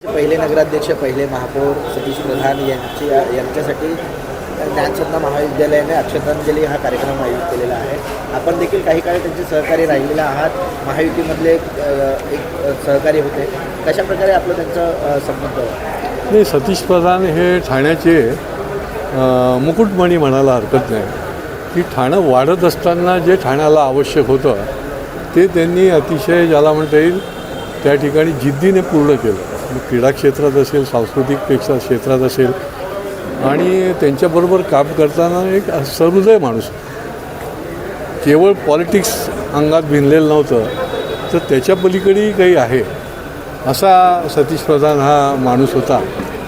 पहिले नगराध्यक्ष, पहिले महापौर सतीश प्रधान यांच्यासाठी ज्ञानसाधना महाविद्यालयाने अक्षतांजली हा कार्यक्रम आयोजित केलेला आहे. आपण देखील काही काळ त्यांचे सहकारी राहिलेले आहात. महायुतीमधले एक सहकारी होते. कशा प्रकारे आपलं त्यांचा संबंध? नाही, सतीश प्रधान हे ठाण्याचे मुकुटमणी म्हणायला हरकत नाही की ठाणं वाढत असताना जे ठाण्याला आवश्यक होतं ते त्यांनी अतिशय ज्याला म्हणता येईल त्या ठिकाणी जिद्दीने पूर्ण केलं. क्रीडा क्षेत्रात असेल, सांस्कृतिक क्षेत्रात असेल, आणि त्यांच्याबरोबर काम करताना एक सहृदय माणूस, केवळ पॉलिटिक्स अंगात भिनलेलं नव्हतं तर त्याच्या पलीकडेही काही आहे असा सतीश प्रधान हा माणूस होता.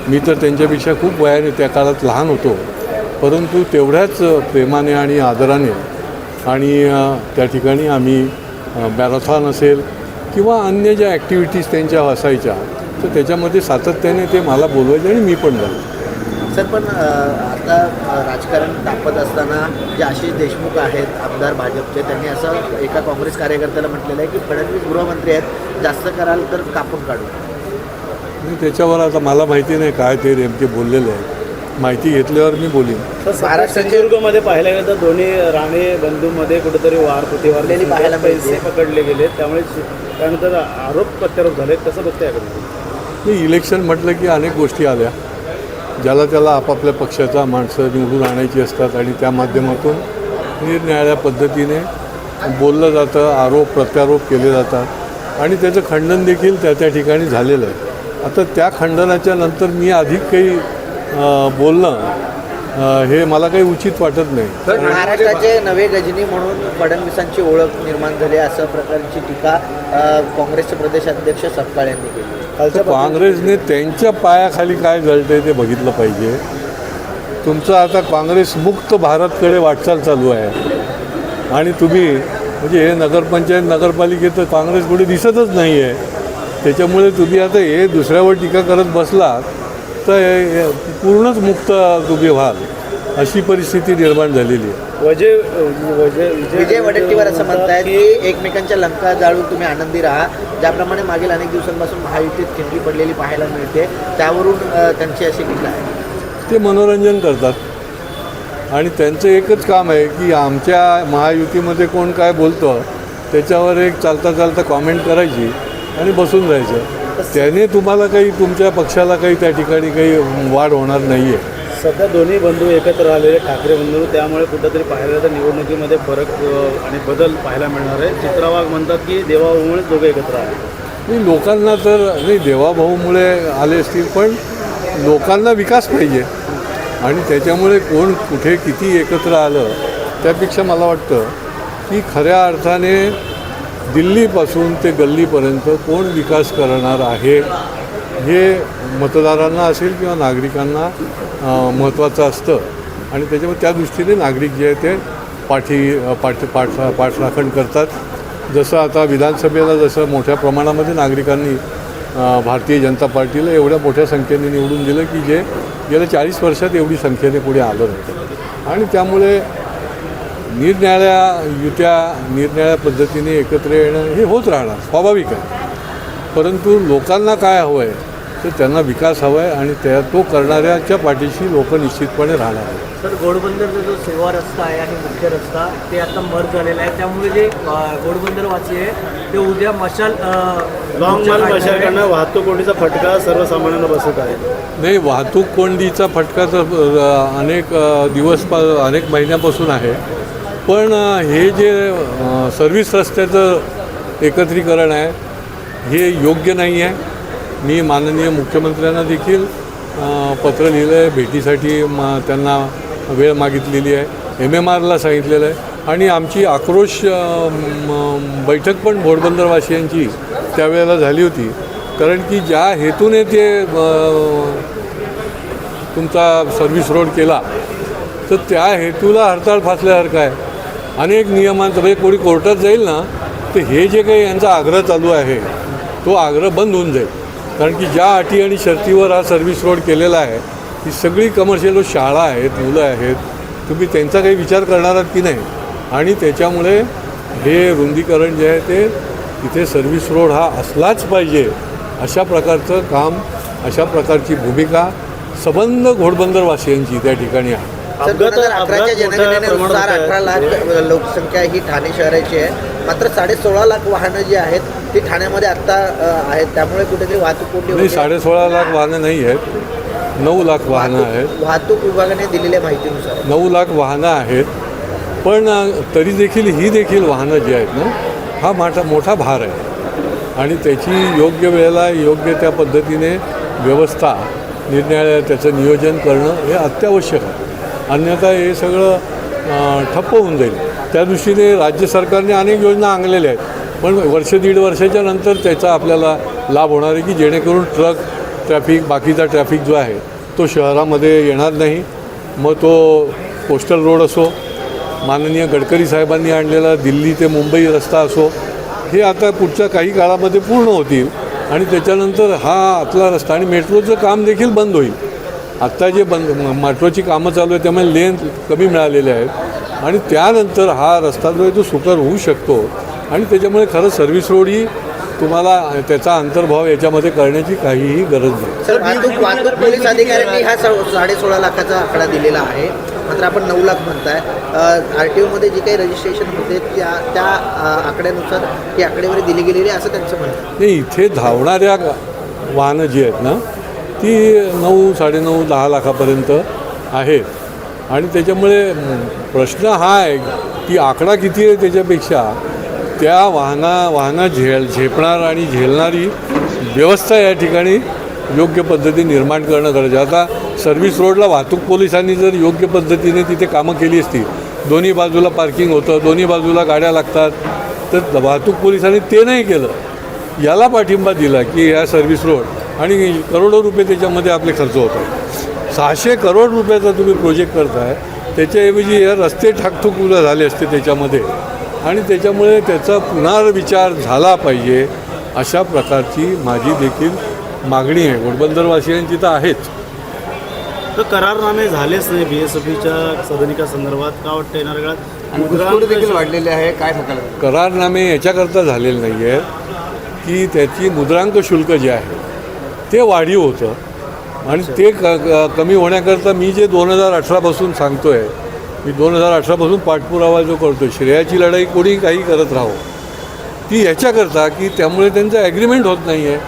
मी तर त्यांच्यापेक्षा खूप वयाने त्या काळात लहान होतो, परंतु तेवढ्याच प्रेमाने आणि आदराने आणि त्या ठिकाणी आम्ही मॅरेथॉन असेल किंवा अन्य ज्या ॲक्टिव्हिटीज त्यांच्या असायच्या तर त्याच्यामध्ये सातत्याने ते मला बोलवायचे आणि मी पण जायचो. सर, पण आता राजकारण तापत असताना जे आशिष देशमुख आहेत आमदार भाजपचे, त्यांनी असं एका काँग्रेस कार्यकर्त्याला म्हटलेलं आहे की फडणवीस गृहमंत्री आहेत, जास्त कराल तर कापून काढू. मी त्याच्यावर आता मला माहिती नाही काय ते नेमके बोललेले आहे. माहिती घेतल्यावर मी बोलीन. महाराष्ट्र सिंधुदुर्गमध्ये पाहायला गेलं तर दोन्ही राणे बंधूंमध्ये कुठेतरी वारपुती वारलेली पाहायला पैसे पकडले गेले, त्यामुळे त्यानंतर आरोप प्रत्यारोप झाले. कसं बघताय मी इलेक्शन म्हटलं की अनेक गोष्टी आल्या. ज्याला त्याला आपापल्या पक्षाचा माणसं निवडून आणायची असतात आणि त्या माध्यमातून निरनिराळ्या पद्धतीने बोललं जातं, आरोप प्रत्यारोप केले जातात आणि त्याचं खंडन देखील त्या ठिकाणी झालेलं आहे. आता त्या खंडनाच्या नंतर मी अधिक काही बोलणं हे मला काही उचित वाटत नाही. महाराष्ट्राचे नवे गजनी म्हणून फडणवीसांची ओळख निर्माण झाली असं प्रकारची टीका काँग्रेसचे प्रदेशाध्यक्ष सपकाळ यांनी केली. काँग्रेसने त्यांच्या पायाखाली काय जळतंय ते बघितलं पाहिजे. तुमचं आता काँग्रेस मुक्त भारतकडे वाटचाल चालू आहे आणि तुम्ही म्हणजे हे नगरपंचायत नगरपालिकेत काँग्रेस कुठे दिसतच नाही आहे. त्याच्यामुळे तुम्ही आता हे दुसऱ्यावर टीका करत बसलात तर पूर्णच मुक्त तुम्ही व्हाल अशी परिस्थिती निर्माण झालेली आहे. विजय वडेट्टीवार असं म्हणतायत की एकमेकांच्या लंका जाळून तुम्ही आनंदी राहा. ज्याप्रमाणे मागील अनेक दिवसांपासून महायुतीत खिंडी पडलेली पाहायला मिळते, त्यावरून त्यांची अशी टीका आहे. ते मनोरंजन करतात आणि त्यांचं एकच काम आहे की आमच्या महायुतीमध्ये कोण काय बोलतं त्याच्यावर एक चालता चालता कॉमेंट करायची आणि बसून जायचं. त्याने तुम्हाला काही तुमच्या पक्षाला काही त्या ठिकाणी काही वाढ होणार नाही आहे. सध्या दोन्ही बंधू एकत्र आलेले ठाकरे बंधू, त्यामुळे कुठंतरी पाहायला तर निवडणुकीमध्ये फरक आणि बदल पाहायला मिळणार आहे. चित्रा वाघ म्हणतात की देवाभाऊमुळेच दोघे एकत्र आले. नाही, लोकांना तर नाही देवाभाऊमुळे आले असतील, पण लोकांना विकास पाहिजे आणि त्याच्यामुळे कोण कुठे किती एकत्र आलं त्यापेक्षा मला वाटतं की खऱ्या अर्थाने दिल्लीपासून ते गल्लीपर्यंत कोण विकास करणार आहे हे मतदारांना असेल किंवा नागरिकांना महत्त्वाचं असतं आणि त्याच्यामुळे त्या दृष्टीने नागरिक जे आहे ते पाठराखण करतात. जसं आता विधानसभेला जसं मोठ्या प्रमाणामध्ये नागरिकांनी भारतीय जनता पार्टीला एवढ्या मोठ्या संख्येने निवडून दिलं की जे गेल्या 40 वर्षात एवढी संख्येने पुढे आलं नव्हतं आणि त्यामुळे निरनिराळ्या पद्धतीने एकत्र येणं हे होत राहणार, स्वाभाविक आहे. परंतु लोकांना काय हवं आहे तर त्यांना विकास हवा आहे आणि तो करणाऱ्याच्या पाठीशी लोक निश्चितपणे राहणार आहेत. सर, घोडबंदरचा जो सेवा रस्ता आहे आणि मुख्य रस्ता ते आता मर्ज झालेला आहे, त्यामुळे जे घोडबंदरवासी आहे ते उद्या मशाल मशालकडनं वाहतूक कोंडीचा फटका सर्वसामान्यांना बसत आहे. नाही, वाहतूक कोंडीचा फटका तर अनेक महिन्यापासून आहे, पण हे जे सर्व्हिस रस्त्याचं एकत्रीकरण आहे हे योग्य नाही आहे. मी माननीय मुख्यमंत्र्यांना देखील पत्र लिहिलं आहे, भेटीसाठी त्यांना वेळ मागितलेली आहे, MMRला सांगितलेलं आहे आणि आमची आक्रोश बैठक पण घोडबंदरवासियांची त्यावेळेला झाली होती. कारण की ज्या हेतूने ते तुमचा सर्व्हिस रोड केला तर त्या हेतूला हरताळ फासल्यासारखं आहे. अनेक नियमांचं म्हणजे कोणी कोर्टात जाईल ना तर हे जे काही यांचा आग्रह चालू आहे तो आग्रह बंद होऊन जाईल. कारण की ज्या अटी आणि शर्तीवर हा सर्व्हिस रोड केलेला आहे ही सगळी कमर्शियल शाळा आहेत, मुलं आहेत, तुम्ही त्यांचा काही विचार करणार आहात की नाही. आणि त्याच्यामुळे हे रुंदीकरण जे आहे ते इथे सर्व्हिस रोड हा असलाच पाहिजे अशा प्रकारचं काम अशा प्रकारची भूमिका सबंध घोडबंदरवासियांची त्या ठिकाणी आहे. सर, 2011च्या जनगणनेनुसार 18 लाख लोकसंख्या ही ठाणे शहराची आहे. मात्र 16.5 लाख वाहनं जी आहेत ती ठाण्यामध्ये आत्ता आहेत. त्यामुळे कुठेतरी वाहतूक कोंडी नाही, होते. 16.5 लाख वाहनं नाही आहेत, 9 लाख वाहनं आहेत. वाहतूक विभागाने दिलेल्या माहितीनुसार 9 लाख वाहनं आहेत. पण तरी देखील ही देखील वाहनं जी आहेत ना, हा मोठा भार आहे आणि त्याची योग्य वेळेला योग्य त्या पद्धतीने व्यवस्था निर्णय त्याचं नियोजन करणं हे अत्यावश्यक आहे. अन्यथा हे सगळं ठप्प होऊन जाईल. त्या दृष्टीने राज्य सरकारने अनेक योजना आणलेल्या आहेत, पण वर्ष दीड वर्षाच्या नंतर त्याचा आपल्याला लाभ होणार आहे की जेणेकरून ट्रक ट्रॅफिक बाकीचा ट्रॅफिक जो आहे तो शहरामध्ये येणार नाही. मग तो कोस्टल रोड असो, माननीय गडकरी साहेबांनी आणलेला दिल्ली ते मुंबई रस्ता असो, हे आता पुढच्या काही काळामध्ये पूर्ण होतील आणि त्याच्यानंतर हा आतला रस्ता आणि मेट्रोचं काम देखील बंद होईल. आत्ता जे मेट्रोची कामं चालू आहे त्यामुळे लेन कमी मिळालेले आहेत आणि त्यानंतर हा रस्ता जो आहे तो सुकर होऊ शकतो आणि त्याच्यामुळे खरं सर्व्हिस रोड ही तुम्हाला त्याचा अंतर्भाव याच्यामध्ये करण्याची काहीही गरज नाही. सर, वाहतूक पोलीस अधिकाऱ्यांनी हा 16.5 लाखाचा आकडा दिलेला आहे. मात्र आपण 9 लाख म्हणताय. RTOमध्ये जे काही रजिस्ट्रेशन होते त्या आकड्यानुसार ही आकडेवारी दिली गेलेली आहे असं त्यांचं म्हणणं आहे. नाही, इथे धावणाऱ्या वाहनं जी आहेत ना ती 9, 9.5, 10 लाखापर्यंत आहेत आणि त्याच्यामुळे प्रश्न हा आहे की आकडा किती आहे त्याच्यापेक्षा त्या वाहनं झेपणार आणि झेलणारी व्यवस्था या ठिकाणी योग्य पद्धतीने निर्माण करणं गरजेचं. आता सर्व्हिस रोडला वाहतूक पोलिसांनी जर योग्य पद्धतीने तिथे कामं केली असती, दोन्ही बाजूला पार्किंग होतं, दोन्ही बाजूला गाड्या लागतात, तर वाहतूक पोलिसांनी ते नाही केलं. याला पाठिंबा दिला की या सर्व्हिस रोड आणि करोडो रुपये त्याच्यामध्ये आपले खर्च होतात. 600 करोड रुपयाचा तुम्ही प्रोजेक्ट करताय, त्याच्याऐवजी या रस्ते ठाकठूक झाले असते त्याच्यामध्ये आणि त्याच्यामुळे त्याचा पुनर्विचार झाला पाहिजे अशा प्रकारची माझी देखील मागणी आहे. घोडबंदरवासियांची तर आहेच. तर करारनामे झालेच नाही BSFच्या सदनिका संदर्भात. का वाटतं येणाऱ्या काळात घुसखोरी देखील वाढलेली आहे, काय सांगाल? करारनामे याच्याकरता झालेले नाही आहेत की त्याची मुद्रांक शुल्क जे आहे ते वाढीव होतं आणि ते कमी होण्याकरता मी जे 2018पासून सांगतो आहे, मी 2018पासून पाठपुरावा जो करतो, श्रेयाची लढाई कोणी काही करत राहो, ती ह्याच्याकरता की त्यामुळे त्यांचं ॲग्रीमेंट होत नाही आहे.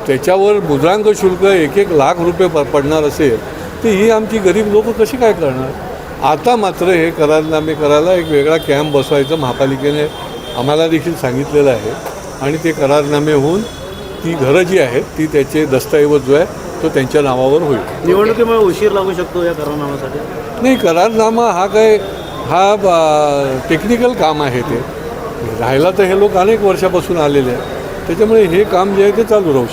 त्याच्यावर मुद्रांक शुल्क 1-1 लाख रुपये पडणार असेल तर ही आमची गरीब लोक कशी काय करणार. आता मात्र हे करारनामे करायला एक वेगळा कॅम्प बसवायचं महापालिकेने आम्हाला देखील सांगितलेलं आहे आणि ते करारनामे होऊन ती घरं जी आहेत ती त्याचे दस्तऐवज जो आहे तो त्यांच्या नावावर होईल. निवडणुकीमुळे उशीर लागू शकतो या करारनाम्यासाठी? नाही, करारनामा हा टेक्निकल काम आहे. ते राहायला तर हे लोक अनेक वर्षापासून आलेले आहेत, त्याच्यामुळे हे काम जे आहे ते चालू राहू शकतं.